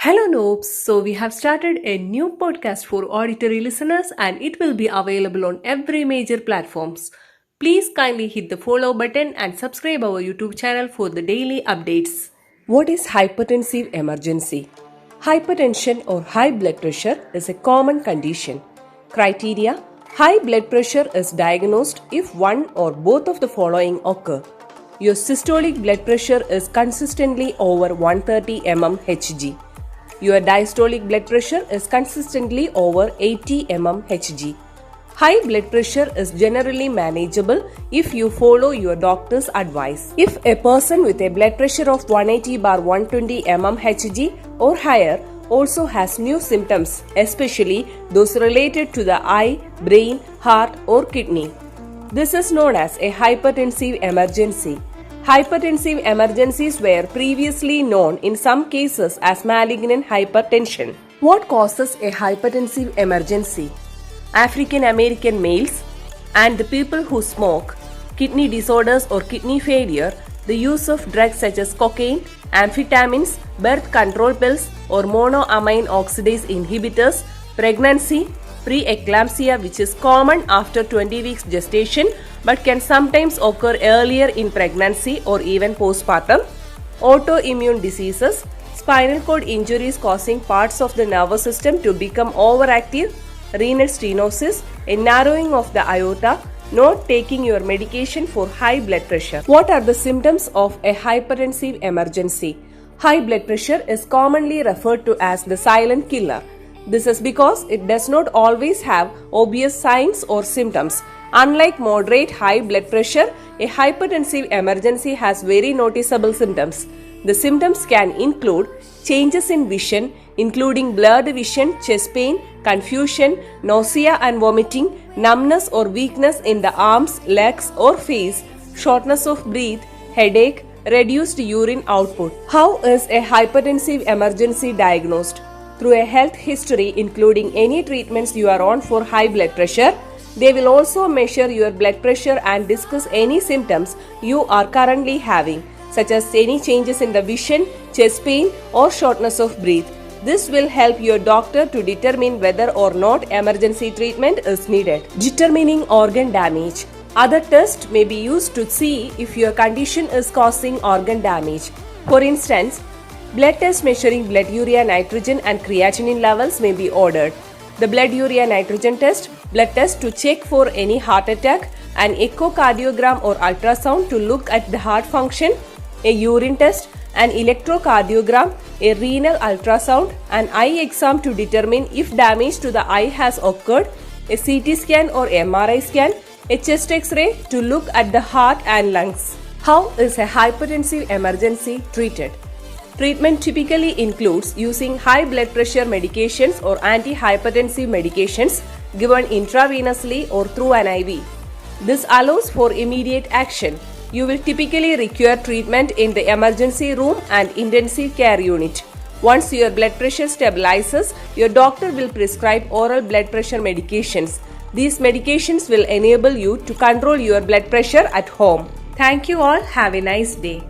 Hello, Noobs. So, we have started a new podcast for auditory listeners and it will be available on every major platforms. Please kindly hit the follow button and subscribe our YouTube channel for the daily updates. What is hypertensive emergency? Hypertension or high blood pressure is a common condition. Criteria: high blood pressure is diagnosed if one or both of the following occur. Your systolic blood pressure is consistently over 130 mmHg. Your diastolic blood pressure is consistently over 80 mmHg. High blood pressure is generally manageable if you follow your doctor's advice. If a person with a blood pressure of 180/120 mmHg or higher also has new symptoms, especially those related to the eye, brain, heart, or kidney, this is known as a hypertensive emergency. Hypertensive emergencies were previously known in some cases as malignant hypertension. What causes a hypertensive emergency? African American males and the people who smoke, kidney disorders or kidney failure, the use of drugs such as cocaine, amphetamines, birth control pills or monoamine oxidase inhibitors, pregnancy, preeclampsia, which is common after 20 weeks gestation but can sometimes occur earlier in pregnancy or even postpartum, autoimmune diseases, spinal cord injuries causing parts of the nervous system to become overactive, renal stenosis, a narrowing of the aorta, not taking your medication for high blood pressure. What are the symptoms of a hypertensive emergency? High blood pressure is commonly referred to as the silent killer. This is because it does not always have obvious signs or symptoms. Unlike moderate high blood pressure, a hypertensive emergency has very noticeable symptoms. The symptoms can include changes in vision, including blurred vision, chest pain, confusion, nausea and vomiting, numbness or weakness in the arms, legs or face, shortness of breath, headache, reduced urine output. How is a hypertensive emergency diagnosed? Through a health history including any treatments you are on for high blood pressure. They will also measure your blood pressure and discuss any symptoms you are currently having, such as any changes in the vision, chest pain or shortness of breath. This will help your doctor to determine whether or not emergency treatment is needed. Determining organ damage. Other tests may be used to see if your condition is causing organ damage. For instance, blood tests measuring blood urea nitrogen and creatinine levels may be ordered. The blood urea nitrogen test, blood test to check for any heart attack, an echocardiogram or ultrasound to look at the heart function, a urine test, an electrocardiogram, a renal ultrasound, an eye exam to determine if damage to the eye has occurred, a CT scan or MRI scan, a chest X-ray to look at the heart and lungs. How is a hypertensive emergency treated? Treatment typically includes using high blood pressure medications or antihypertensive medications given intravenously or through an IV. This allows for immediate action. You will typically require treatment in the emergency room and intensive care unit. Once your blood pressure stabilizes, your doctor will prescribe oral blood pressure medications. These medications will enable you to control your blood pressure at home. Thank you all. Have a nice day.